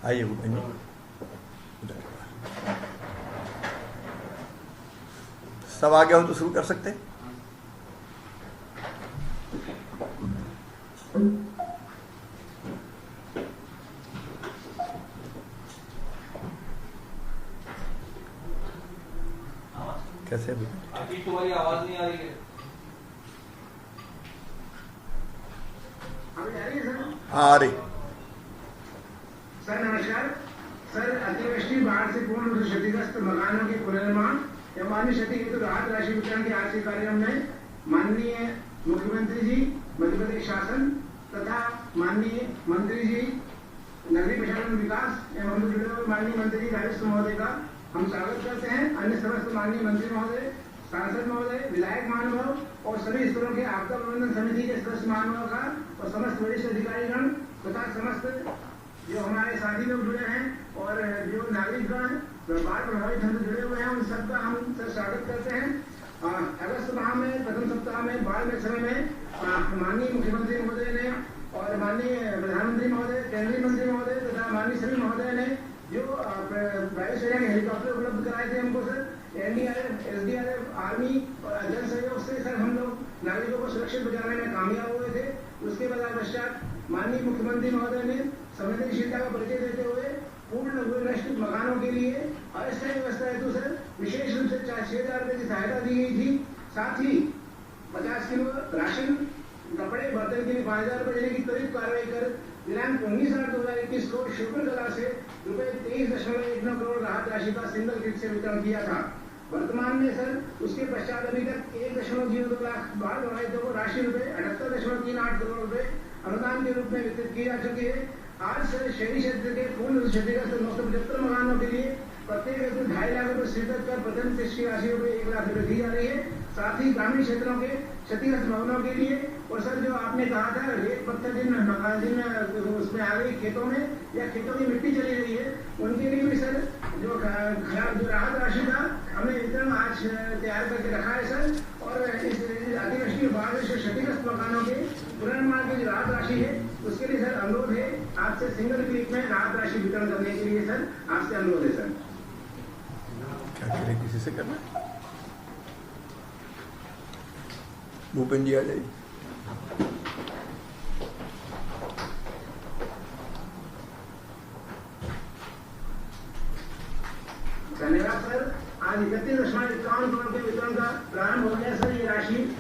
आइए भूपेन जी, सब आ गया हो तो शुरू कर सकते हैं। कैसे अभी तुम्हारी आवाज नहीं आ रही है। आ रही। सर नमस्कार। सर, अतिवृष्टि बाढ़ से पूर्ण रूप से क्षतिग्रस्त मकानों के पुनर्निर्माण एवं अन्य क्षति हेतु राहत राशि वितरण के आज के कार्यक्रम में माननीय मुख्यमंत्री जी, मध्य प्रदेश शासन तथा माननीय मंत्री जी नगरीय प्रशासन विकास एवं हम जुड़े हुए माननीय मंत्री जी राजस्व महोदय का हम स्वागत करते हैं। अन्य समस्त माननीय मंत्री महोदय, सांसद महोदय, विधायक महानुभाव और सभी स्तरों के आपदा प्रबंधन समिति के सदस्य महानुभाव का और समस्त वरिष्ठ अधिकारीगण तथा समस्त जो हमारे साथी लोग जुड़े हैं और जो नागरिकगण बाढ़ प्रभावित हम जुड़े हुए हैं, उन सबका हम स्वागत करते हैं। अगस्त माह में प्रथम सप्ताह में बाढ़ में समय में माननीय मुख्यमंत्री महोदय ने और माननीय प्रधानमंत्री महोदय, केंद्रीय मंत्री महोदय तथा माननीय सभी महोदय ने जो वायुसेना के हेलीकॉप्टर उपलब्ध कराए थे हमको सर, एनडीआरएफ, एसडीआरएफ, आर्मी और जन सहयोग से सर हम लोग नागरिकों को सुरक्षित बचाने में कामयाब हुए थे। उसके पश्चात माननीय मुख्यमंत्री महोदय ने संवेदनशीलता का परिचय देते हुए पूर्ण नष्ट मकानों के लिए अस्थायी व्यवस्था हेतु सर विशेष रूप से 6,000 रुपए की सहायता दी गई थी। साथ ही 50 किलो राशन, कपड़े, बर्तन के लिए 5,000 रुपए देने की त्वरित कार्रवाई कर दिनांक 19/8/2021 को शुक्रकला से रुपए 23.19 करोड़ राहत राशि का सिंगल किट से वितरण किया था। वर्तमान में सर उसके पश्चात अभी तक 1.02 लाख बाढ़ प्रभावितों को राशि रुपए 78.38 करोड़ रुपए अनुदान के रूप में वितरित की जा चुकी है। आज सर शहरी क्षेत्र के पूर्ण क्षतिग्रस्त 975 मकानों के लिए प्रत्येक हेतु 2.5 लाख रुपए स्वीकृत कर प्रथम किस्त की राशि रुपए 1 लाख रुपए दी जा रही है। साथ ही ग्रामीण क्षेत्रों के क्षतिग्रस्त भवनों के लिए और सर जो आपने कहा था रेत पत्थर जिन उसमें आ गई खेतों में या खेतों की मिट्टी चली गई है, उनके लिए भी सर जो राहत राशि था हमने वितरण आज तैयार करके रखा है सर। और इस अतिवृष्टि बाढ़ से क्षतिग्रस्त मकानों के पुनर्निर्माण की जो राहत राशि है उसके लिए सर अनुरोध है आपसे सिंगल क्लिक में राहत राशि वितरण करने के लिए सर आपसे अनुरोध है सर। क्या करें, किसी से करना? भूपेन जी आ जाइए। धन्यवाद सर। आज 31.51 करोड़ के वितरण का प्रारंभ हो गया सर। ये राशि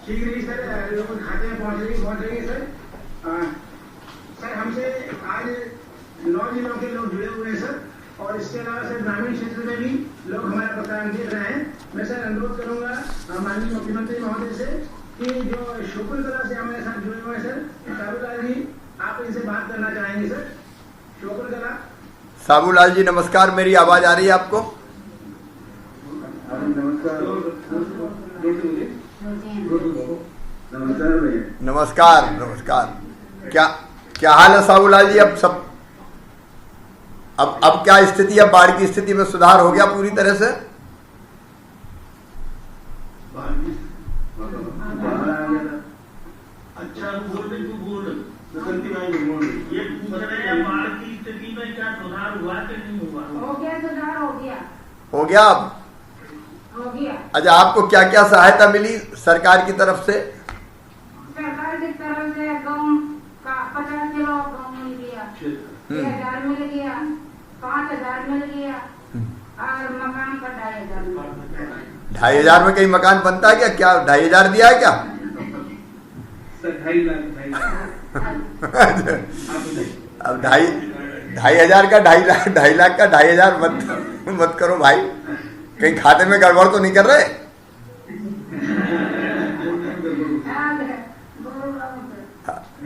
शीघ्र ही सर लोगों के खाते में पहुंच रही है सर। सर हमसे आज 9 जिलों के लोग जुड़े हुए हैं सर और इसके अलावा सर ग्रामीण क्षेत्र में भी लोग हमारा प्रसारण देख रहे हैं। मैं सर अनुरोध करूंगा माननीय मुख्यमंत्री महोदय से कि जो शुक्रकला से हमारे साथ जुड़े हुए हैं सर साबूलाल जी, आप इनसे बात करना चाहेंगे सर। शुक्रकला साबूलाल जी नमस्कार, मेरी आवाज आ रही है आपको? नमस्कार नमस्कार। क्या हाल है साबूलाल जी? अब क्या स्थिति है? बाढ़ की स्थिति में सुधार हो गया पूरी तरह से? अच्छा बोल रही तू बोल ये पूछ रहे हैं बाढ़ की स्थिति में क्या सुधार हुआ कि नहीं हुआ? हो गया, सुधार हो गया। हो गया अब? हो गया। अच्छा, आपको क्या क्या सहायता मिली सरकार की तरफ से? सरकार की तरफ से गेहूं का 50 किलो गेहूं मिल गया, 6,000 मिल गया, 5,000 मिल गया और मकान का 2,500 मिल गया। 2,500 में कहीं मकान बनता है क्या? क्या 2,500 दिया है क्या? अब 2,500 का 2.5 लाख का 2,500 मत करो भाई, कहीं खाते में गड़बड़ तो नहीं कर रहे?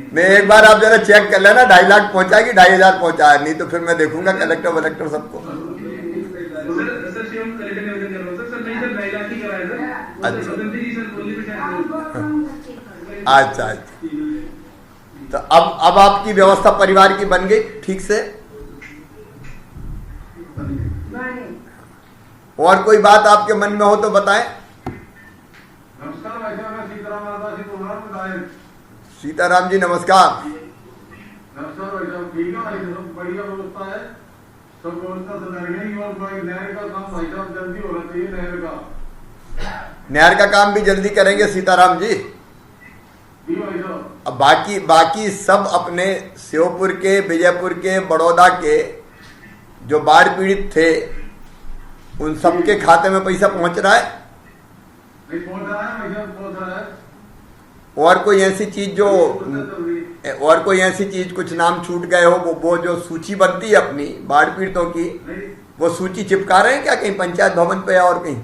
नहीं, एक बार आप जरा चेक कर लेना 2.5 लाख पहुंचा कि 2,500 पहुंचा है, नहीं तो फिर मैं देखूंगा कलेक्टर वलेक्टर सबको। अच्छा अच्छा, तो अब आपकी व्यवस्था परिवार की बन गई ठीक से? और कोई बात आपके मन में हो तो बताएं। नमस्कार भाई साहब, मैं सीताराम सीताराम जी नमस्कार। नमस्कार भाई साहब, ठीक है भाई साहब, बढ़िया व्यवस्था है। सब व्यवस्था सुधर गई और भाई नहर का काम भाई साहब जल्दी होना चाहिए। नहर का काम भी जल्दी करेंगे सीताराम जी। जी भाई साहब। अब बाकी सब अपने श्योपुर के, विजयपुर के, बड़ौदा के जो बाढ़ पीड़ित थे उन सबके खाते में पैसा पहुंच रहा है? नहीं पहुंच रहा है भाई साहब, पहुंच रहा है। और कोई ऐसी चीज कुछ नाम छूट गए हो, वो जो सूची बनती है अपनी बाढ़ पीड़ितों की, वो सूची चिपका रहे हैं क्या कहीं पंचायत भवन पे या और कहीं?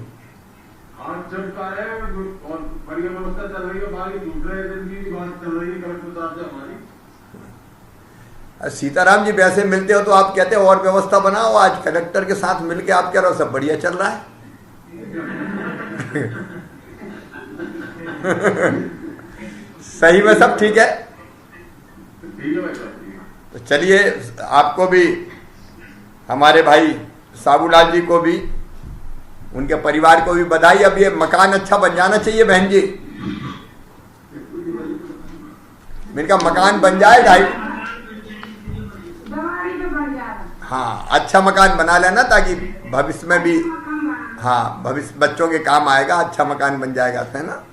हाँ चिपका रहे हैं और बढ़िया व्यवस्था चल रही है। बाकी दूसरे दिन की बात चल रही है कलेक्टर साहब से हमारी। सीताराम जी वैसे मिलते हो तो आप कहते हो और व्यवस्था बनाओ, आज कलेक्टर के साथ मिलके आप कह रहे हो सब बढ़िया चल रहा है। सही में सब ठीक है? तो चलिए आपको भी, हमारे भाई साबूलाल जी को भी, उनके परिवार को भी बधाई। अब ये मकान अच्छा बन जाना चाहिए बहन जी। इनका मकान बन जाए हाँ अच्छा मकान बना लेना ताकि भविष्य में भी, हाँ भविष्य बच्चों के काम आएगा। अच्छा मकान बन जाएगा, है ना?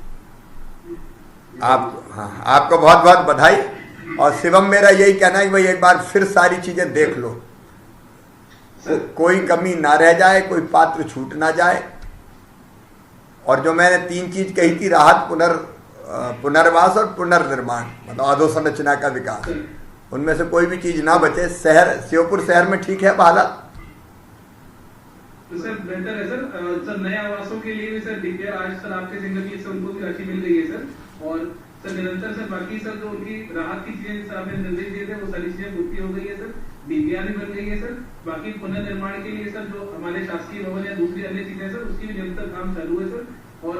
आप, हाँ आपको बहुत बहुत बधाई। और शिवम मेरा यही कहना है कि भाई एक बार फिर सारी चीजें देख लो, कोई कमी ना रह जाए, कोई पात्र छूट ना जाए। और जो मैंने 3 चीज कही थी, राहत, पुनर्वास और पुनर्निर्माण, मतलब अधोसंरचना का विकास, उनमें से कोई भी चीज ना बचे। श्योपुर शहर में ठीक है हालत? तो सर बेहतर है सर नए आवासों के लिए भी सर डीपीआर आज सर आपके सिंगल की सर उनको भी राशि मिल गई है सर। और सर निरंतर सर बाकी सर जो उनकी राहत की चीजें सर आपने निर्देश दिए थे वो सारी चीजें पूर्ति हो गई है सर। डीपीआर भी बन गई है सर। बाकी पुनर्निर्माण के लिए सर जो हमारे शासकीय भवन या दूसरी अन्य चीजें सर उसकी भी निरंतर काम चालू है सर। और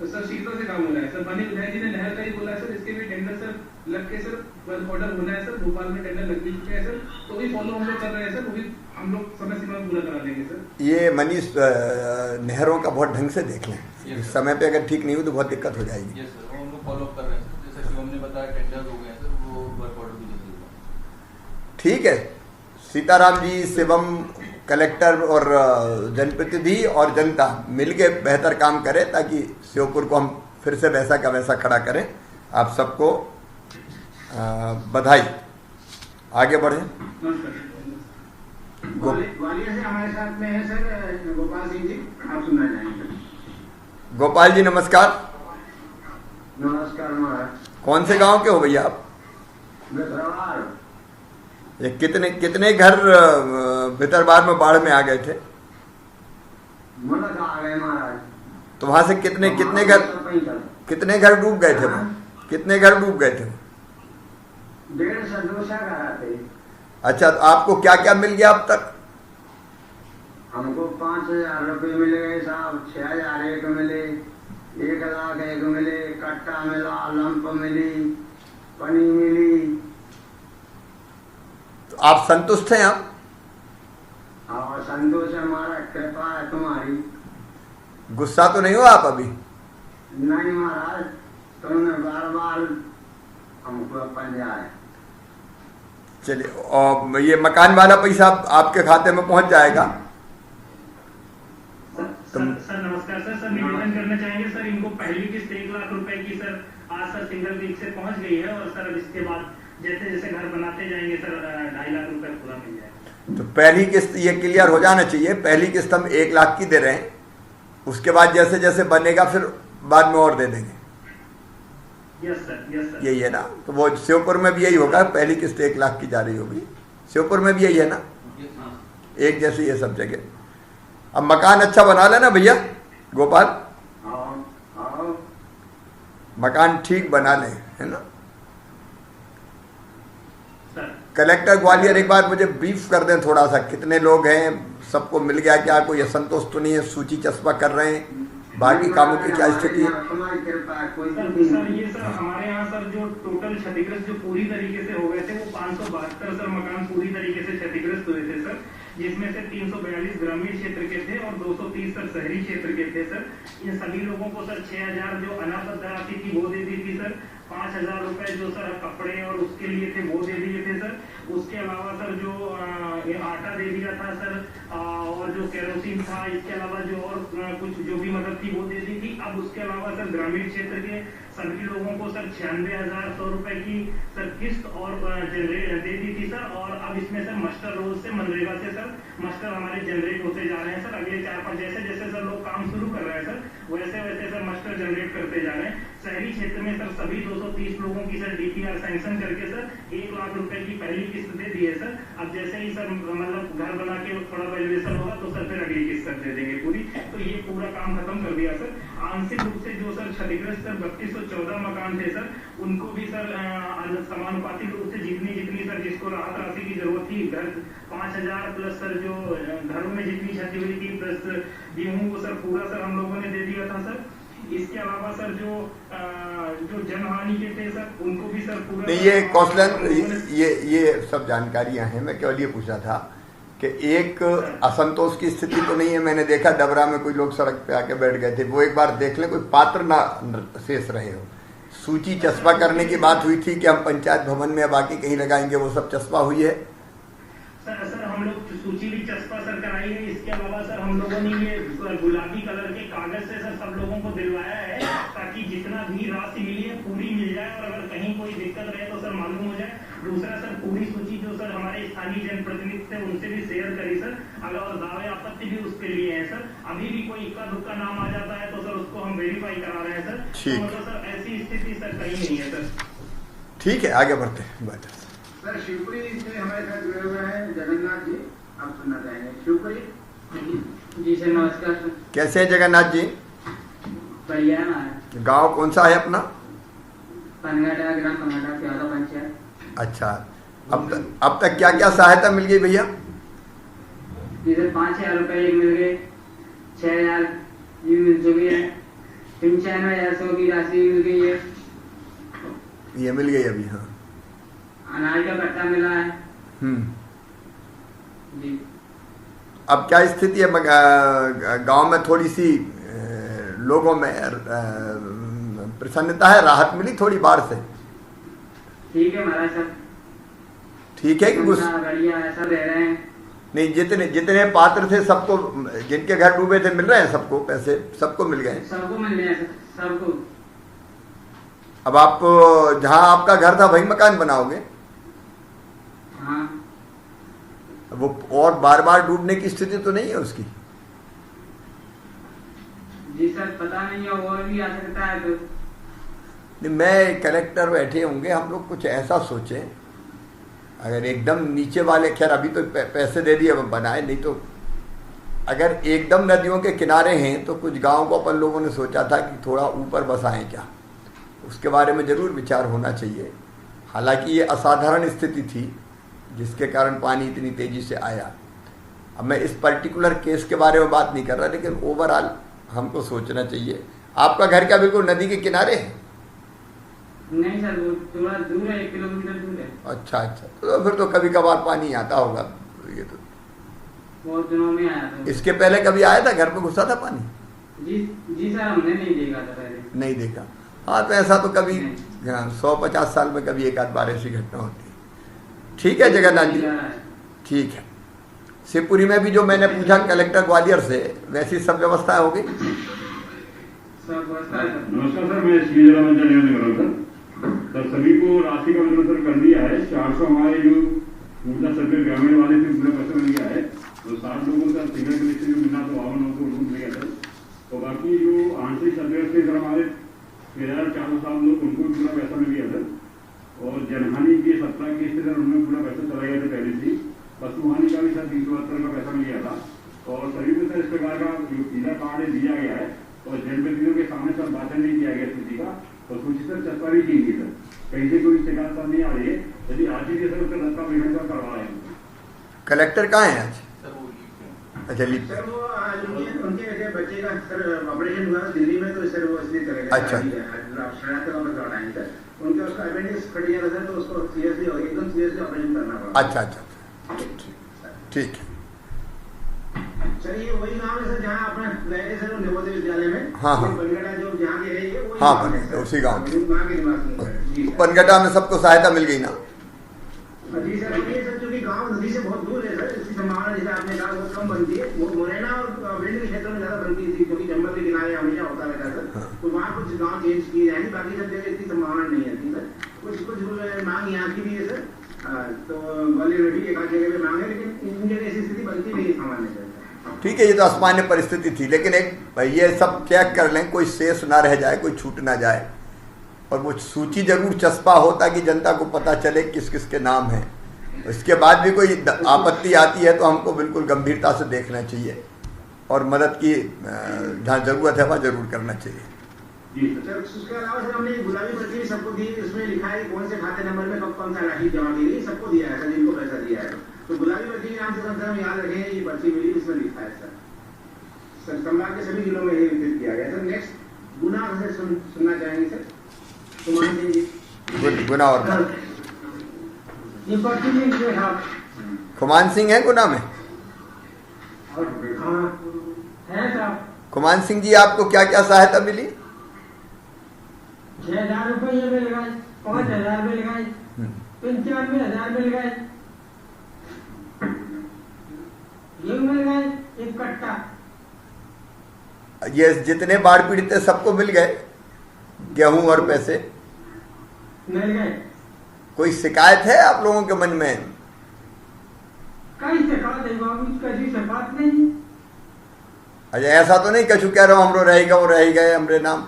सर शीघ्र से काम हो रहा है सर। माननीय विधायक जी ने नहर का ही बोला है सर, इसके भी टेंडर सर लग के सर वर्क ऑर्डर होना है सर। भोपाल में टेंडर लग भी चुके हैं सर, तो भी फॉलो हम लोग कर रहे हैं सर, वो भी हम लोग समय सीमा में पूरा करा देंगे सर। ये मनीष नहरों का बहुत ढंग से देख लें, समय पे अगर ठीक नहीं हुई तो बहुत दिक्कत हो जाएगी। यस सर, हम लोग फॉलो कर रहे हैं सर। जैसे शिवम ने बताया टेंडर हो गए हैं सर, वो वर्क ऑर्डर भी जल्दी होगा। ठीक है। सीताराम जी, शिवम, कलेक्टर और जनप्रतिनिधि और जनता मिलके बेहतर काम करें ताकि श्योपुर को हम फिर से वैसा का वैसा खड़ा करें। आप सबको बधाई। आगे बढ़े। ग्वालियर से हमारे साथ में है सर गोपाल सिंह जी, आप सुनना चाहेंगे? गोपाल जी नमस्कार। नमस्कार महाराज। कौन से गांव के हो भैया आप? ये कितने घर भितरबार में बाढ़ में आ गए थे? आ गए महाराज। तो वहां से कितने घर डूब गए थे? कितने घर डूब गए थे? 150 घर आते। अच्छा, तो आपको क्या क्या मिल गया अब तक? हमको 5000 रुपये मिले साहब, 6000 एक मिले, 1 लाख एक मिले, कट्टा मिला, लंप मिली, पनी मिली। तो आप संतुष्ट हैं? आप हाँ संतोष है, हमारा कृपा है तुम्हारी। गुस्सा तो नहीं हो आप अभी? नहीं महाराज, तुमने बार बार हमको अपन जाए। चलिए, और ये मकान वाला पैसा आपके खाते में पहुंच जाएगा? सर नमस्कार सर। सर निवेदन करना चाहेंगे सर, इनको पहली किस्त 1 लाख रुपए की सर आज सर सिंगल वीक से पहुंच गई है। और सर अब इसके बाद जैसे जैसे घर बनाते जाएंगे सर 2.5 लाख रुपए पूरा मिल जाएगा। तो पहली किस्त ये क्लियर हो जाना चाहिए। पहली किस्त हम 1 लाख की दे रहे हैं, उसके बाद जैसे जैसे बनेगा फिर बाद में और दे देंगे। Yes sir. यही है ना? तो वो श्योपुर में भी यही होगा, पहली किस्त 1 लाख की जा रही होगी। श्योपुर में भी यही है ना? एक जैसी ये सब जगह। अब मकान अच्छा बना लेना भैया गोपाल, मकान ठीक बना ले, है ना? कलेक्टर ग्वालियर एक बार मुझे ब्रीफ कर दें थोड़ा सा, कितने लोग हैं, सबको मिल गया क्या, कोई असंतोष तो नहीं है? सूची चस्पा कर रहे हैं, बाकी कामों की क्या स्थिति है? सर ये सर हमारे यहाँ सर जो टोटल क्षतिग्रस्त जो पूरी तरीके से हो गए थे वो 572 सर मकान पूरी तरीके से क्षतिग्रस्त हुए थे सर, जिसमें से 342 ग्रामीण क्षेत्र के थे और 230 सर शहरी क्षेत्र के थे सर। इन सभी लोगों को सर 6000 जो अनापत्ति राशि थी वो दे दी थी सर। 5,000 रुपए जो सर कपड़े और उसके लिए थे वो दे दिए थे सर। उसके अलावा सर जो आटा दे दिया था सर, और जो केरोसिन था, इसके अलावा जो और कुछ जो भी मदद थी वो दे दी थी। अब उसके अलावा सर ग्रामीण क्षेत्र के सभी लोगों को सर 96,100 रुपए की सर किस्त और जनरेट दे दी थी सर। और अब इसमें सर मास्टर रोज से मनरेगा से सर मास्टर हमारे जनरेट होते जा रहे हैं सर। अगले 4-5 जैसे जैसे सर लोग काम शुरू कर रहे हैं सर वैसे वैसे सर मास्टर जनरेट करते जा रहे हैं। शहरी क्षेत्र में सर सभी 230 लोगों की सर डीपीआर सैंक्शन करके सर 1 लाख रुपए की पहली किस्त दे दी है सर। अब जैसे ही सर मतलब घर बना के थोड़ा वैल्यूएशन होगा तो सर फिर अगली किस्त सर दे देंगे पूरी। तो ये पूरा काम खत्म कर दिया सर। आंशिक रूप से जो सर क्षतिग्रस्त सर 3214 मकान थे सर उनको भी सर समानुपातिक रूप से जितनी सर जिसको राहत राशि की जरूरत थी, घर 5,000 प्लस सर जो घरों में जितनी क्षति हुई थी प्लस गेहूं वो सर पूरा सर हम लोगों ने दे दिया था सर। इसके अलावा सर जो जनहानि के थे सर उनको भी सर पूरा नहीं, ये कौशलन ये सब जानकारियां हैं। मैं केवल ये पूछा था कि एक असंतोष की स्थिति तो नहीं है। मैंने देखा डबरा में कोई लोग सड़क पे आके बैठ गए थे, वो एक बार देख लें कोई पात्र ना शेष रहे हो। सूची चस्पा करने की बात हुई थी कि हम पंचायत भवन में बाकी कहीं लगाएंगे, वो सब चस्पा हुई है सर हम लोग सूची भी चस्पा सर कराई है। इसके अलावा सर हम लोगों ने ये गुलाबी कलर के कागज से सर सब लोगों को दिलवाया है ताकि जितना भी राशि मिली है पूरी मिल जाए और अगर कहीं कोई दिक्कत रहे तो सर मालूम हो जाए। दूसरा सर पूरी सूची जो सर हमारे स्थानीय जनप्रतिनिधि थे उनसे भी शेयर करी सर। अगर और दावे आपत्ति भी उसके लिए है सर। अभी भी कोई इक्का दुक्का नाम आ जाता है तो सर उसको हम वेरीफाई करा रहे हैं सर। तो मतलब सर ऐसी स्थिति सर कहीं नहीं है सर। ठीक है, आगे बढ़ते हैं। सर शिवपुरी से हमारे साथ जुड़े हुए हैं जगन्नाथ जी, आप सुनना चाहेंगे। शिवपुरी जी सर नमस्कार सर। कैसे हैं जगन्नाथ जी? बढ़िया है। गांव कौन सा है अपना? पनघाटा, ग्राम पनघाटा, प्यादा पंचायत। अच्छा, अब तक क्या क्या सहायता मिल गई भैया? जी सर 5,000 रुपए मिल गए, 6,000 जी मिल चुकी है, 95,100 की राशि मिल गई है। ये मिल गई अभी? हाँ, अनाज का कट्टा मिला है जी। अब क्या स्थिति है गांव में? थोड़ी सी लोगों में प्रसन्नता है, राहत मिली थोड़ी बाढ़ से? ठीक है महाराज साहब, ठीक है कि कुछ बढ़िया ऐसा रह रहे हैं। नहीं, जितने पात्र थे सबको, जिनके घर डूबे थे मिल रहे हैं सबको पैसे? सबको मिल गए? सबको मिल गए सर, सबको। अब आप जहां आपका घर था वही मकान बनाओगे? हाँ। वो और बार बार डूबने की स्थिति तो नहीं है उसकी? जी सर पता नहीं है, और भी आ सकता है तो। नहीं, मैं कलेक्टर बैठे होंगे, हम लोग कुछ ऐसा सोचे अगर एकदम नीचे वाले, खैर अभी तो पैसे दे दिए बनाए, नहीं तो अगर एकदम नदियों के किनारे हैं तो कुछ गांव को अपन लोगों ने सोचा था कि थोड़ा ऊपर बसाएं क्या, उसके बारे में जरूर विचार होना चाहिए। हालांकि ये असाधारण स्थिति थी जिसके कारण पानी इतनी तेजी से आया। अब मैं इस पर्टिकुलर केस के बारे में बात नहीं कर रहा, लेकिन ओवरऑल हमको सोचना चाहिए। आपका घर क्या बिल्कुल नदी के किनारे है? नहीं सर, वो थोड़ा दूर है, 1 किलोमीटर दूर है। अच्छा, तो फिर तो कभी कभार पानी आता होगा। ये तो बहुत दिनों में आया था। इसके पहले कभी आया था, घर में घुसा था पानी? जी सर, हमने नहीं देखा था पहले। नहीं देखा? हाँ, तो ऐसा तो कभी 100-50 साल में कभी एक आध बार ऐसी घटना होती है। ठीक है जगन्नाथ जी, ठीक है। शिवपुरी में भी जो मैंने पूछा कलेक्टर ग्वालियर से, वैसी सब व्यवस्था हो गई? नमस्कार सर, मैं श्री जिला पंचायत कर रहा हूँ सर। सभी को राशि का वितरण सर कर दिया है। 400 हमारे जो ऊर्जा सर्वे ग्रामीण वाले से पूरा पैसा मिल गया है। तो 60 लोगों का सिंगल कलेक्शन जो मिला तो 52,900 उनको मिल गया सर। तो बाकी जो आंशिक सर्वे थे सर हमारे 13,407 लोग, उनको भी पूरा पैसा मिल गया सर। और जनहानि के 17 केस थे सर, उनमें पूरा पैसा चला गया था पहले से। पशुहानि का भी सर 372 का पैसा मिल गया था। और सभी को सर इस प्रकार का जो पीला कार्ड दिया गया है और जनप्रतिनिधियों के सामने सर भाषण नहीं किया गया स्थिति का, और सूची सर चस्पा नहीं की गई सर। कहीं से कोई शिकायत सर नहीं आ रही है। यदि आज ही सर उसका दस्ता पेमेंट सर करवा रहे हैं। कलेक्टर कहाँ है आज? अच्छा, सर वो उनके वैसे बच्चे का सर ऑपरेशन हुआ दिल्ली में, तो सर वो इसलिए चले गए। अच्छा, सर उनके उसका अपेंडिक्स फट गया था सर, तो उसको सीरियसली एकदम सीरियसली ऑपरेशन करना पड़ा। अच्छा, ठीक है। सर ये वही गांव है सर जहाँ अपना गए थे सर नवोदय विद्यालय में। हाँ, हाँ। बनगटा जो जहाँ के है ये वही हाँ, गाँव है सर। उसी गाँव के। वहाँ के निवासी हैं। जी सर। बनगटा में सबको सहायता मिल गई ना? जी सर, ये सर क्योंकि गांव नदी से बहुत दूर है सर, इसकी संभावना जैसे आपने कहा बहुत कम बनती है। वो मुरैना और विंड के क्षेत्र में ज्यादा बनती थी क्योंकि चंबल के किनारे हमेशा होता रहता है सर। तो वहाँ कुछ गांव चेंज किए जाएंगे, बाकी सब जगह इसकी संभावना नहीं है सर। कुछ मांग यहाँ की भी है सर। तो ग्वालियर में भी एक आध जगह पे मांग है, लेकिन इन जगह ऐसी स्थिति बनती नहीं सामान्य सर। ठीक है, ये तो असामान्य परिस्थिति थी, लेकिन एक ये सब चेक कर लें, कोई शेष ना रह जाए, कोई छूट ना जाए, और वो सूची जरूर चस्पा हो ताकि जनता को पता चले किस किस के नाम है। इसके बाद भी कोई आपत्ति आती है तो हमको बिल्कुल गंभीरता से देखना चाहिए और मदद की जहाँ जरूरत है वहाँ जरूर करना चाहिए। सर उसके अलावा सर हमने गुलाबी पर्ची भी सबको दी, उसमें लिखा है कौन से खाते नंबर में कब कौन सा राशि जमा की गई, सबको दिया है सर, जिनको पैसा दिया है। तो गुलाबी पर्ची के नाम से सर हम याद रखें, ये पर्ची मिली, इसमें लिखा है सर संभाग के सभी जिलों में ये वितरित किया गया। सर नेक्स्ट गुना से सुनना चाहेंगे सर कुमार सिंह जी। गुना और ये पर्ची में जो है खुमान सिंह है गुना में? हाँ है साहब। खुमान सिंह जी, आपको क्या क्या सहायता मिली? 6,000 रुपये मिल गए, 5,000 मिल गए, 95,000 मिल गए, ये मिल गए, एक कट्टा। ये जितने बाढ़ पीड़ित है सबको मिल गए गेहूं और पैसे? मिल गए। कोई शिकायत है आप लोगों के मन में? कई शिकायत है बाबू, कभी शिकायत नहीं। अच्छा, ऐसा तो नहीं कछु कह रहा हूं हमरो रहेगा वो रह गए हमरे नाम?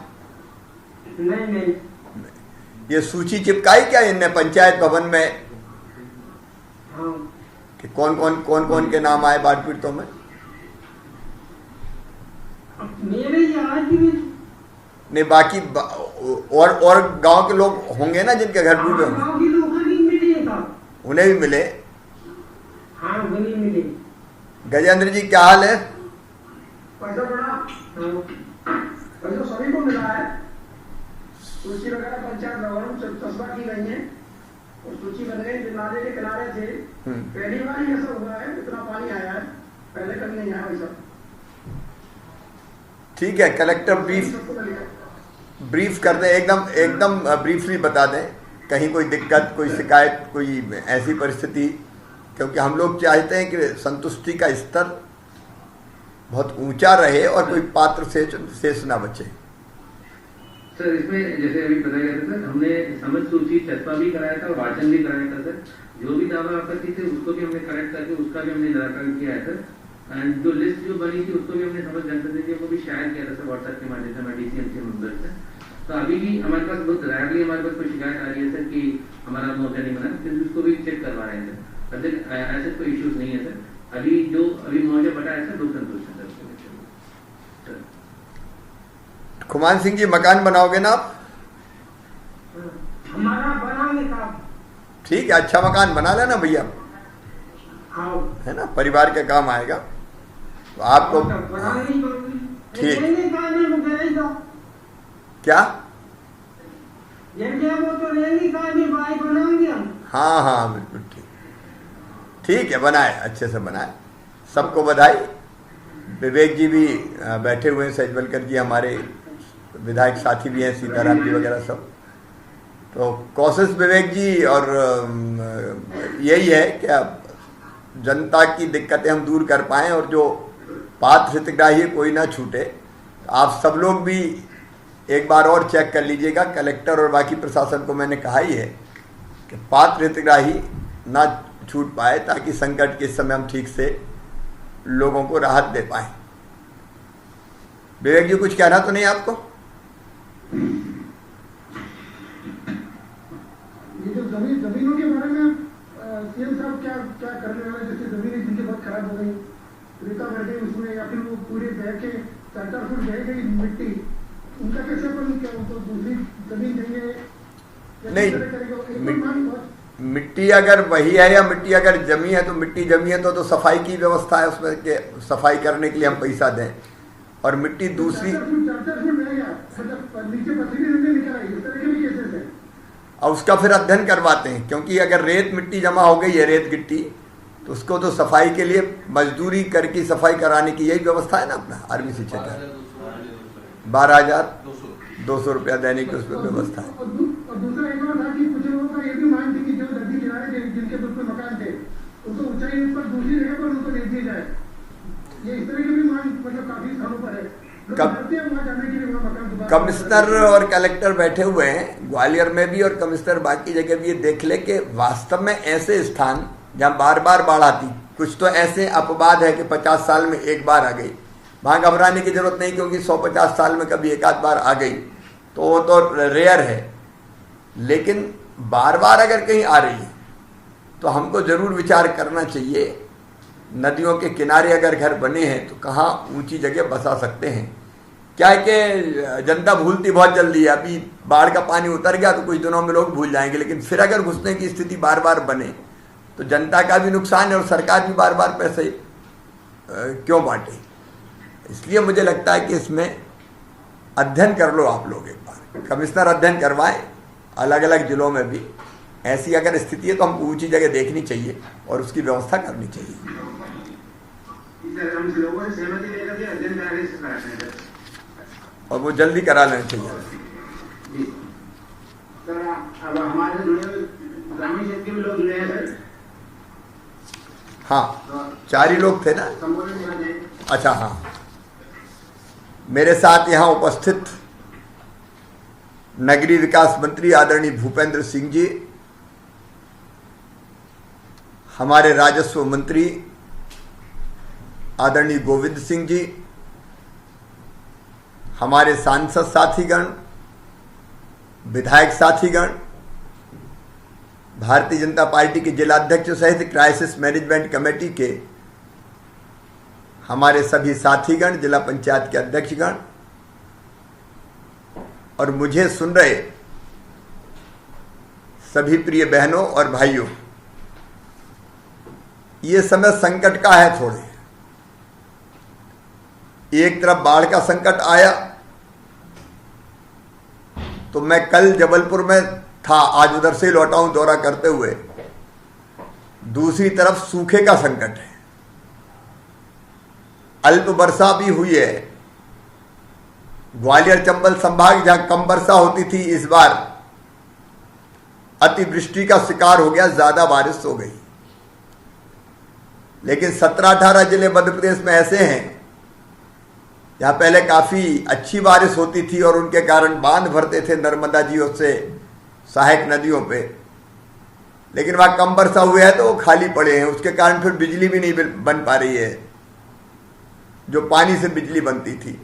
नहीं। ये सूची चिपकाई क्या इनने पंचायत भवन में हाँ। कि कौन कौन के नाम आए बाढ़ पीड़ितों में? मेरे यहाँ की नहीं, बाकी और गांव के लोग होंगे ना जिनके घर डूबे होंगे, गाँव के लोग नहीं मिले था। उन्हें भी मिले? हाँ उन्हें मिले। गजेंद्र जी क्या हाल है? पैसा बड़ा पैसा सभी को मिला है। सूची वगैरह पंचायत भवन तस्बा की गई है और सूची बन गई। जो नाले के किनारे थे पहली बार ही ऐसा हुआ है, इतना पानी आया है, पहले कभी नहीं आया वैसा। ठीक है, कलेक्टर ब्रीफ कर दें, एकदम ब्रीफली बता दें कहीं कोई दिक्कत, कोई शिकायत, कोई ऐसी परिस्थिति, क्योंकि हम लोग चाहते हैं कि संतुष्टि का स्तर बहुत ऊंचा रहे और कोई पात्र शेष ना बचे। सर इसमें जैसे अभी बताया गया था सर, हमने समझ सूची चस्पा भी कराया था और वाचन भी कराया था सर। जो भी दावा आपत्ति थे उसको भी हमने करेक्ट करके उसका भी हमने निराकरण किया है सर। एंड जो लिस्ट जो बनी थी उसको भी हमने समझ जनप्रतिनिधियों को भी शेयर किया था सर व्हाट्सएप के माध्यम से हमारे डीसीएमसी मेंबर से। तो अभी भी हमारे पास बहुत रेयरली हमारे पास कोई शिकायत आ रही है सर कि हमारा मोर्चा नहीं बना, फिर उसको भी चेक करवा रहे हैं सर। ऐसे कोई इश्यूज नहीं है सर। अभी मोर्चा बटा है सर, लोग संतुष्ट है सर। खुमान सिंह जी, मकान बनाओगे ना आप? हमारा बनाने का ठीक है, अच्छा मकान बना लेना भैया, हाँ है ना, परिवार के काम आएगा। तो आपको ठीक क्या? हाँ बिल्कुल ठीक है, बनाए, अच्छे से बनाए। सबको बधाई। विवेक जी भी बैठे हुए हैं, सजवलकर जी हमारे विधायक साथी भी हैं, सीताराम जी वगैरह सब। तो कोशिश विवेक जी और यही है कि जनता की दिक्कतें हम दूर कर पाएं और जो पात्र हितग्राही कोई ना छूटे। आप सब लोग भी एक बार और चेक कर लीजिएगा, कलेक्टर और बाकी प्रशासन को मैंने कहा ही है कि पात्र हितग्राही ना छूट पाए, ताकि संकट के समय हम ठीक से लोगों को राहत दे पाए। विवेक जी कुछ कहना तो नहीं आपको? ये जो जमीनों के बारे में सीएम साहब क्या करने वाले, जैसे जमीनें जिनकी बहुत खराब हो गई, रेता भर गई उसमें, या फिर वो पूरे बह के 4-4 फुट बह गई मिट्टी, उनका कैसे अपन क्या उनको दूसरी जमीन देंगे? नहीं, मिट्टी अगर वही है या मिट्टी अगर जमी है तो मिट्टी जमी है तो सफाई की व्यवस्था है उसमें के सफाई करने के लिए हम पैसा दें। और मिट्टी दूसरी और उसका फिर अध्ययन करवाते हैं, क्योंकि अगर रेत मिट्टी जमा हो गई है, रेत गिट्टी, तो उसको तो सफाई के लिए मजदूरी करके सफाई कराने की यही व्यवस्था है ना अपना आरबीसी क्षेत्र 12,200 रुपया देने की उसमें व्यवस्था है। और दूसरा एक और था कि कुछ लोगों का ये भी मांग थी कि जो नदी किनारे जिनके खुद पे मकान थे उनको ऊंचाई पर दूसरी जगह पर उनको दे दिया जाए। ये इस तरह की भी मांग मतलब काफी स्थानों पर है। कमिश्नर और कलेक्टर बैठे हुए हैं ग्वालियर में भी और कमिश्नर बाकी जगह भी ये देख ले कि वास्तव में ऐसे स्थान जहाँ बार बार बाढ़ आती, कुछ तो ऐसे अपवाद है कि 50 साल में एक बार आ गई, वहाँ घबराने की जरूरत नहीं क्योंकि 150 साल में कभी एक आध बार आ गई तो वो तो रेयर है। लेकिन बार बार अगर कहीं आ रही है तो हमको जरूर विचार करना चाहिए। नदियों के किनारे अगर घर बने हैं तो कहाँ ऊंची जगह बसा सकते हैं। क्या है कि जनता भूलती बहुत जल्दी है, अभी बाढ़ का पानी उतर गया तो कुछ दिनों में लोग भूल जाएंगे, लेकिन फिर अगर घुसने की स्थिति बार बार बने तो जनता का भी नुकसान है और सरकार भी बार बार पैसे क्यों बांटे। इसलिए मुझे लगता है कि इसमें अध्ययन कर लो आप लोग, एक बार कमिश्नर अध्ययन करवाएं अलग अलग जिलों में भी। ऐसी अगर स्थिति है तो हमको ऊंची जगह देखनी चाहिए और उसकी व्यवस्था करनी चाहिए। हम लोगों से सहमति लेकर के अध्ययन कराने से कराते हैं और वो जल्दी करा लेना चाहिए। सर अब हमारे जुड़े ग्रामीण क्षेत्र के भी लोग जुड़े हैं सर। हाँ 4 ही लोग थे ना। संबोधन करना चाहिए। अच्छा हाँ, मेरे साथ यहाँ उपस्थित नगरीय विकास मंत्री आदरणीय भूपेंद्र सिंह जी, हमारे राजस्व मंत्री आदरणीय गोविंद सिंह जी, हमारे सांसद साथीगण, विधायक साथीगण, भारतीय जनता पार्टी के जिलाध्यक्ष सहित क्राइसिस मैनेजमेंट कमेटी के हमारे सभी साथीगण, जिला पंचायत के अध्यक्षगण और मुझे सुन रहे सभी प्रिय बहनों और भाइयों, ये समय संकट का है। थोड़े एक तरफ बाढ़ का संकट आया तो मैं कल जबलपुर में था, आज उधर से लौटा हूं दौरा करते हुए। दूसरी तरफ सूखे का संकट है, अल्प वर्षा भी हुई है। ग्वालियर चंबल संभाग जहां कम वर्षा होती थी इस बार अतिवृष्टि का शिकार हो गया, ज्यादा बारिश हो गई। लेकिन 17-18 जिले मध्य प्रदेश में ऐसे हैं जहां पहले काफी अच्छी बारिश होती थी और उनके कारण बांध भरते थे नर्मदा जी से सहायक नदियों पे, लेकिन वहां कम वर्षा हुए है तो वो खाली पड़े हैं। उसके कारण फिर बिजली भी नहीं बन पा रही है, जो पानी से बिजली बनती थी।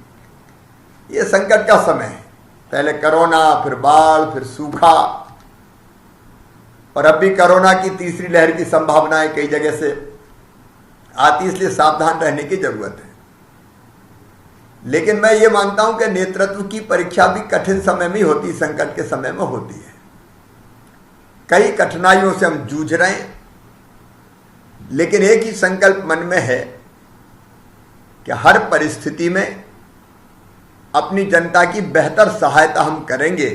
ये संकट का समय है, पहले कोरोना, फिर बाढ़, फिर सूखा और अब भी कोरोना की तीसरी लहर की संभावनाएं कई जगह से आती, इसलिए सावधान रहने की जरूरत है। लेकिन मैं ये मानता हूं कि नेतृत्व की परीक्षा भी कठिन समय में होती, संकट के समय में होती है। कई कठिनाइयों से हम जूझ रहे हैं, लेकिन एक ही संकल्प मन में है कि हर परिस्थिति में अपनी जनता की बेहतर सहायता हम करेंगे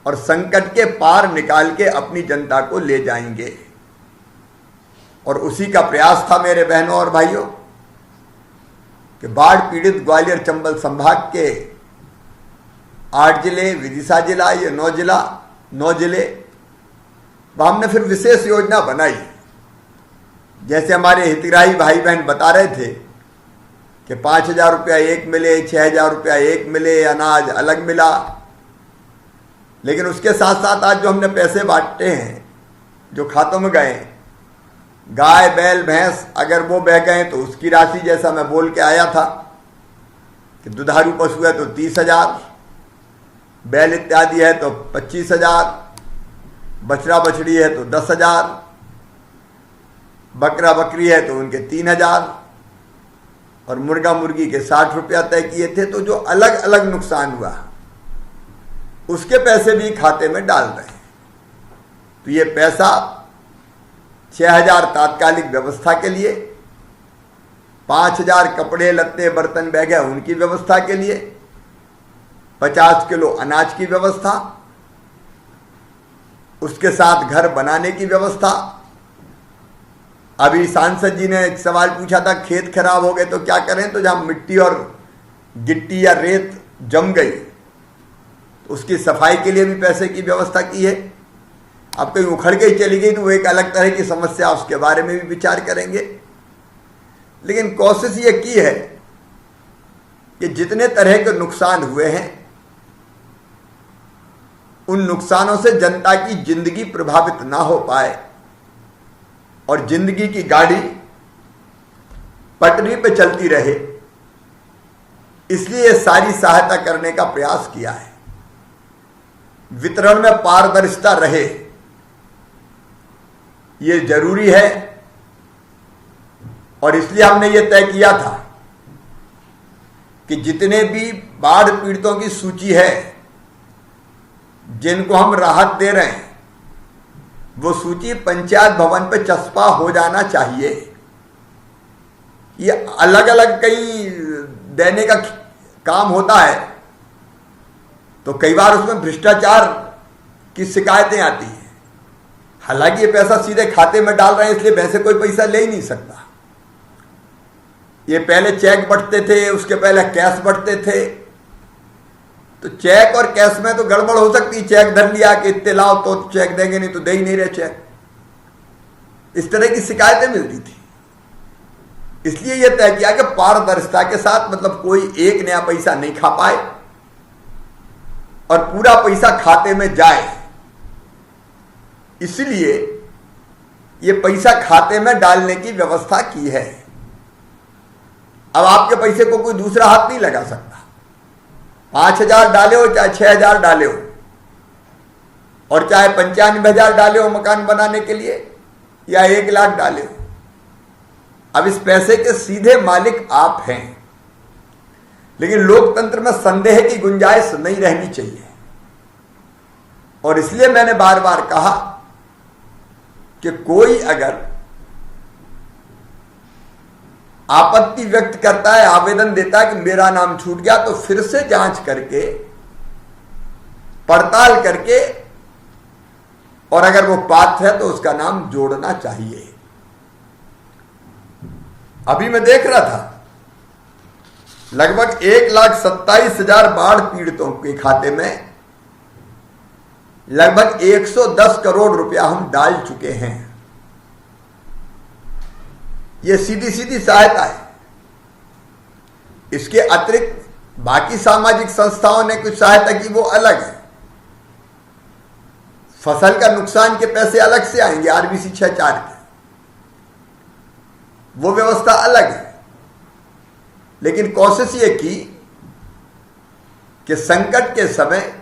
और संकट के पार निकाल के अपनी जनता को ले जाएंगे। और उसी का प्रयास था मेरे बहनों और भाइयों कि बाढ़ पीड़ित ग्वालियर चंबल संभाग के 8 जिले, विदिशा जिला, ये 9 जिले, वह हमने फिर विशेष योजना बनाई। जैसे हमारे हितग्राही भाई बहन बता रहे थे कि 5,000 रुपया एक मिले, 6,000 रुपया एक मिले, अनाज अलग मिला। लेकिन उसके साथ साथ आज जो हमने पैसे बांटे हैं, जो खातों में गए, गाय, बैल, भैंस अगर वो बह गए तो उसकी राशि, जैसा मैं बोल के आया था कि दुधारू पशु है तो 30,000, बैल इत्यादि है तो 25,000, बछड़ा बछड़ी है तो 10,000, बकरा बकरी है तो उनके 3,000 और मुर्गा मुर्गी के 60 रुपया तय किए थे। तो जो अलग अलग नुकसान हुआ उसके पैसे भी खाते में डाल रहे हैं। तो ये पैसा 6,000 तात्कालिक व्यवस्था के लिए, 5,000 कपड़े लत्ते बर्तन बैग है उनकी व्यवस्था के लिए, 50 किलो अनाज की व्यवस्था, उसके साथ घर बनाने की व्यवस्था अभी सांसद जी ने एक सवाल पूछा था, खेत खराब हो गए तो क्या करें, तो जहां मिट्टी और गिट्टी या रेत जम गई तो उसकी सफाई के लिए भी पैसे की व्यवस्था की है। अब कहीं उखड़ के ही चली गई तो वो एक अलग तरह की समस्या, उसके बारे में भी विचार करेंगे। लेकिन कोशिश ये की है कि जितने तरह के नुकसान हुए हैं उन नुकसानों से जनता की जिंदगी प्रभावित ना हो पाए और जिंदगी की गाड़ी पटरी पे चलती रहे, इसलिए सारी सहायता करने का प्रयास किया है। वितरण में पारदर्शिता रहे, ये जरूरी है और इसलिए हमने ये तय किया था कि जितने भी बाढ़ पीड़ितों की सूची है जिनको हम राहत दे रहे हैं, वो सूची पंचायत भवन पे चस्पा हो जाना चाहिए। ये अलग अलग कई देने का काम होता है तो कई बार उसमें भ्रष्टाचार की शिकायतें आती हैं। हालांकि ये पैसा सीधे खाते में डाल रहे हैं, इसलिए वैसे कोई पैसा ले ही नहीं सकता। ये पहले चेक बंटते थे, उसके पहले कैश बंटते थे, तो चेक और कैश में तो गड़बड़ हो सकती। चेक धर लिया कि इतने लाओ तो चेक देंगे, नहीं तो दे ही नहीं रहे चेक। इस तरह की शिकायतें मिलती थी। इसलिए यह तय किया कि पारदर्शिता के साथ, मतलब कोई एक नया पैसा नहीं खा पाए और पूरा पैसा खाते में जाए। इसलिए यह पैसा खाते में डालने की व्यवस्था की है। अब आपके पैसे को कोई दूसरा हाथ नहीं लगा सकता। 5,000 डाले हो चाहे 6,000 डाले हो और चाहे 95,000 डाले हो मकान बनाने के लिए या 1 लाख डाले हो, अब इस पैसे के सीधे मालिक आप हैं। लेकिन लोकतंत्र में संदेह की गुंजाइश नहीं रहनी चाहिए और इसलिए मैंने बार बार कहा कि कोई अगर आपत्ति व्यक्त करता है, आवेदन देता है कि मेरा नाम छूट गया, तो फिर से जांच करके, पड़ताल करके और अगर वो पात्र है तो उसका नाम जोड़ना चाहिए। अभी मैं देख रहा था लगभग 1,27,000 बाढ़ पीड़ितों के खाते में लगभग 110 करोड़ रुपया हम डाल चुके हैं। ये सीधी सीधी सहायता है। इसके अतिरिक्त बाकी सामाजिक संस्थाओं ने कुछ सहायता की, वो अलग है। फसल का नुकसान के पैसे अलग से आएंगे, आरबीसी 6-4 के, वो व्यवस्था अलग है। लेकिन कोशिश ये की कि संकट के समय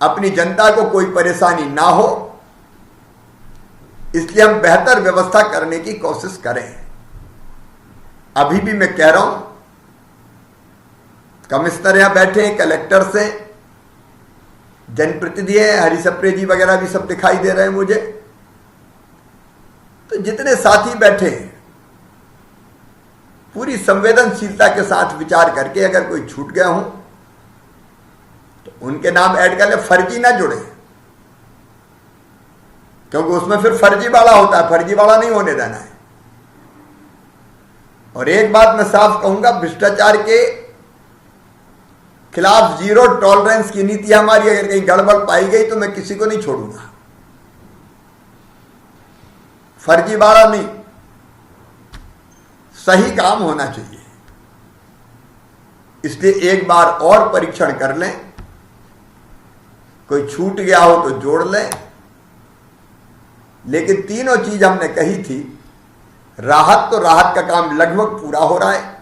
अपनी जनता को कोई परेशानी ना हो, इसलिए हम बेहतर व्यवस्था करने की कोशिश करें। अभी भी मैं कह रहा हूं, कमिश्नर यहां बैठे हैं, कलेक्टर से जनप्रतिनिधि हैं, हरिसप्रे जी वगैरह भी सब दिखाई दे रहे हैं मुझे। तो जितने साथी बैठे हैं, पूरी संवेदनशीलता के साथ विचार करके अगर कोई छूट गया हो तो उनके नाम ऐड कर ले। फर्जी ना जुड़े, क्योंकि उसमें फिर फर्जीवाड़ा होता है, फर्जीवाड़ा नहीं होने देना है। और एक बात मैं साफ कहूंगा, भ्रष्टाचार के खिलाफ 0 टॉलरेंस की नीति हमारी। अगर कहीं गड़बड़ पाई गई तो मैं किसी को नहीं छोड़ूंगा। फर्जीवाड़ा नहीं, सही काम होना चाहिए। इसलिए एक बार और परीक्षण कर लें, कोई छूट गया हो तो जोड़ लें। लेकिन तीनों चीज हमने कही थी। राहत, तो राहत का काम लगभग पूरा हो रहा है।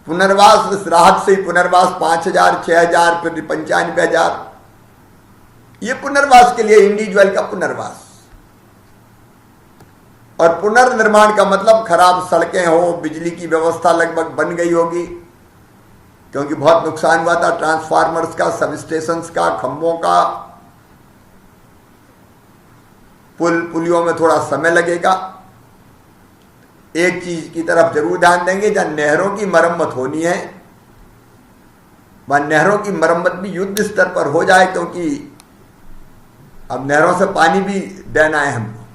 पुनर्वास, इस राहत से पुनर्वास 5,000, 6,000, फिर 95,000, ये पुनर्वास के लिए इंडिविजुअल का पुनर्वास। और पुनर्निर्माण का मतलब खराब सड़कें हो, बिजली की व्यवस्था लगभग बन गई होगी, क्योंकि बहुत नुकसान हुआ था ट्रांसफार्मर्स का, सब स्टेशंस का, खंभों का। पुलियों में थोड़ा समय लगेगा। एक चीज की तरफ जरूर ध्यान देंगे, जहां नहरों की मरम्मत होनी है वहां नहरों की मरम्मत भी युद्ध स्तर पर हो जाए, क्योंकि अब नहरों से पानी भी देना है हमको।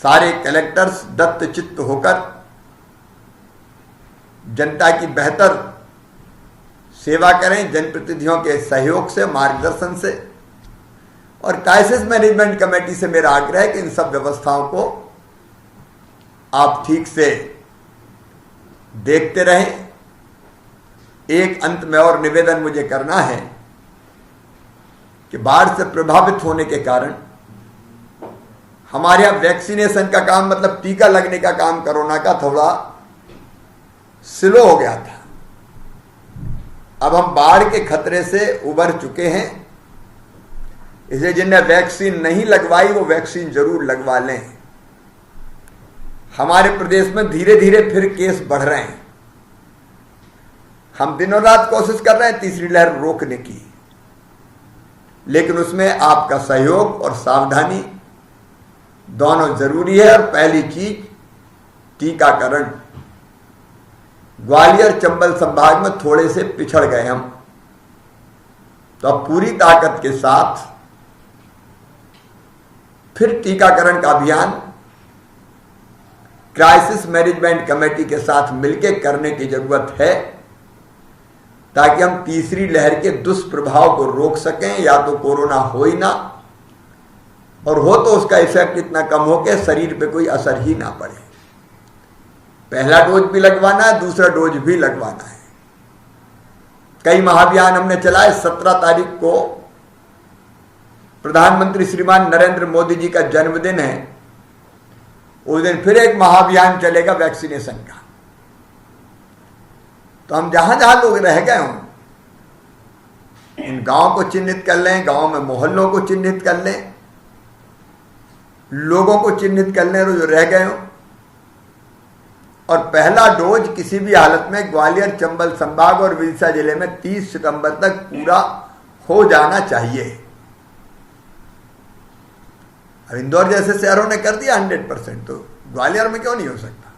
सारे कलेक्टर्स दत्तचित्त होकर जनता की बेहतर सेवा करें, जनप्रतिनिधियों के सहयोग से, मार्गदर्शन से। और क्राइसिस मैनेजमेंट कमेटी से मेरा आग्रह है कि इन सब व्यवस्थाओं को आप ठीक से देखते रहें। एक अंत में और निवेदन मुझे करना है कि बाढ़ से प्रभावित होने के कारण हमारे यहां वैक्सीनेशन का काम, मतलब टीका लगने का काम कोरोना का थोड़ा स्लो हो गया था। अब हम बाढ़ के खतरे से उबर चुके हैं, इसलिए जिन्हें वैक्सीन नहीं लगवाई वो वैक्सीन जरूर लगवा लें। हमारे प्रदेश में धीरे धीरे फिर केस बढ़ रहे हैं। हम दिनों रात कोशिश कर रहे हैं तीसरी लहर रोकने की, लेकिन उसमें आपका सहयोग और सावधानी दोनों जरूरी है। और पहली चीज टीकाकरण। ग्वालियर चंबल संभाग में थोड़े से पिछड़ गए हम, तो अब पूरी ताकत के साथ फिर टीकाकरण का अभियान क्राइसिस मैनेजमेंट कमेटी के साथ मिलकर करने की जरूरत है, ताकि हम तीसरी लहर के दुष्प्रभाव को रोक सकें। या तो कोरोना हो ही ना, और हो तो उसका इफेक्ट इतना कम हो कि शरीर पे कोई असर ही ना पड़े। पहला डोज भी लगवाना है, दूसरा डोज भी लगवाना है। कई महाअभियान हमने चलाए। 17 तारीख को प्रधानमंत्री श्रीमान नरेंद्र मोदी जी का जन्मदिन है, उस दिन फिर एक महाअभियान चलेगा वैक्सीनेशन का। तो हम जहां जहां लोग रह गए हों उन गांवों को चिन्हित कर लें, गांव में मोहल्लों को चिन्हित कर लें, लोगों को चिन्हित कर लें जो रह गए हों। और पहला डोज किसी भी हालत में ग्वालियर चंबल संभाग और विदिशा जिले में 30 सितंबर तक पूरा हो जाना चाहिए। अब इंदौर जैसे शहरों ने कर दिया 100%, तो ग्वालियर में क्यों नहीं हो सकता?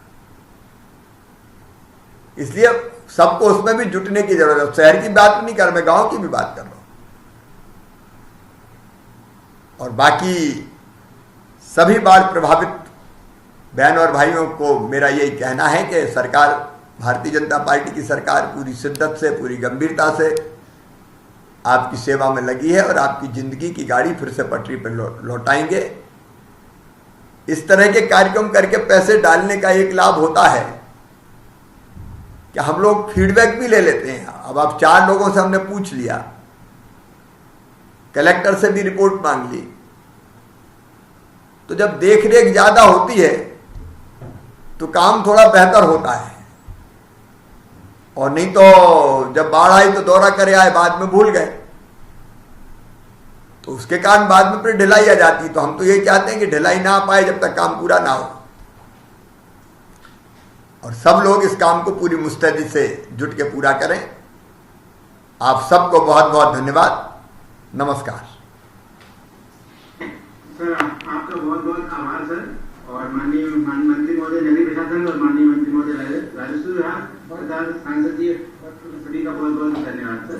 इसलिए सबको उसमें भी जुटने की जरूरत है। शहर की बात नहीं कर, मैं गांव की भी बात कर रहा हूं। और बाकी सभी बाढ़ प्रभावित बहन और भाइयों को मेरा यही कहना है कि सरकार, भारतीय जनता पार्टी की सरकार पूरी शिद्दत से, पूरी गंभीरता से आपकी सेवा में लगी है और आपकी जिंदगी की गाड़ी फिर से पटरी पर लौटाएंगे। इस तरह के कार्यक्रम करके पैसे डालने का एक लाभ होता है कि हम लोग फीडबैक भी ले लेते हैं। अब आप 4 लोगों से हमने पूछ लिया, कलेक्टर से भी रिपोर्ट मांग ली, तो जब देख रेख ज्यादा होती है तो काम थोड़ा बेहतर होता है। और नहीं तो जब बाढ़ आई तो दौरा करे आए, बाद में भूल गए, तो उसके कारण बाद में फिर ढिलाई आ जाती। तो हम तो ये चाहते हैं कि ढिलाई ना आ पाए जब तक काम पूरा ना हो, और सब लोग इस काम को पूरी मुस्तैदी से जुट के पूरा करें। आप सबको बहुत बहुत धन्यवाद। नमस्कार सर, आपका बहुत बहुत आभार सर। और माननीय मंत्री महोदय नगरीय प्रशासन और माननीय मंत्री महोदय राजस्व विभाग तथा सांसद जी सभी का बहुत बहुत धन्यवाद सर।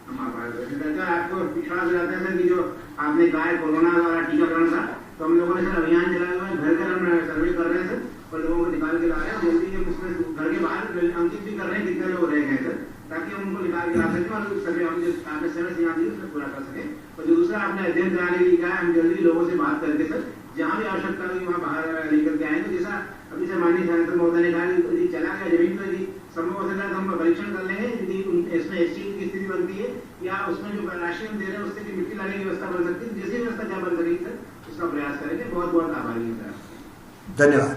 हम आभार व्यक्त करते हैं। आपको विश्वास दिलाते हैं सर कि जो आपने कहा है कोरोना वाला टीकाकरण का, तो हम लोगों ने सर अभियान चलाया हुआ है। घर घर हम सर्वे कर रहे हैं सर, और लोगों को निकाल के ला रहे हैं। जल्दी हम उसमें घर के बाहर अंकित भी कर रहे हैं कितने लोग रह गए सर, ताकि हम उनको निकाल के ला सकें और सर्वे हम जो आपने समय सीमा दी उसमें पूरा कर सकें। और जो दूसरा आपने अध्ययन कराने के लिए कहा, हम जल्दी लोगों से बात करके सर जहाँ भी आवश्यकता होगी वहाँ बाहर लेकर के आएंगे। जैसा अभी से माननीय सांसद महोदय ने कहा यदि चला गया जमीन पर, यदि संभव हो सका तो हम परीक्षण कर लेंगे। यदि इसमें एक्सचेंज की स्थिति बनती है या उसमें जो राशि हम दे रहे हैं उससे मिट्टी लाने की व्यवस्था बन सकती है, जैसी व्यवस्था क्या बन सकेगी सर उसका प्रयास करेंगे। बहुत बहुत आभारी है सर। धन्यवाद।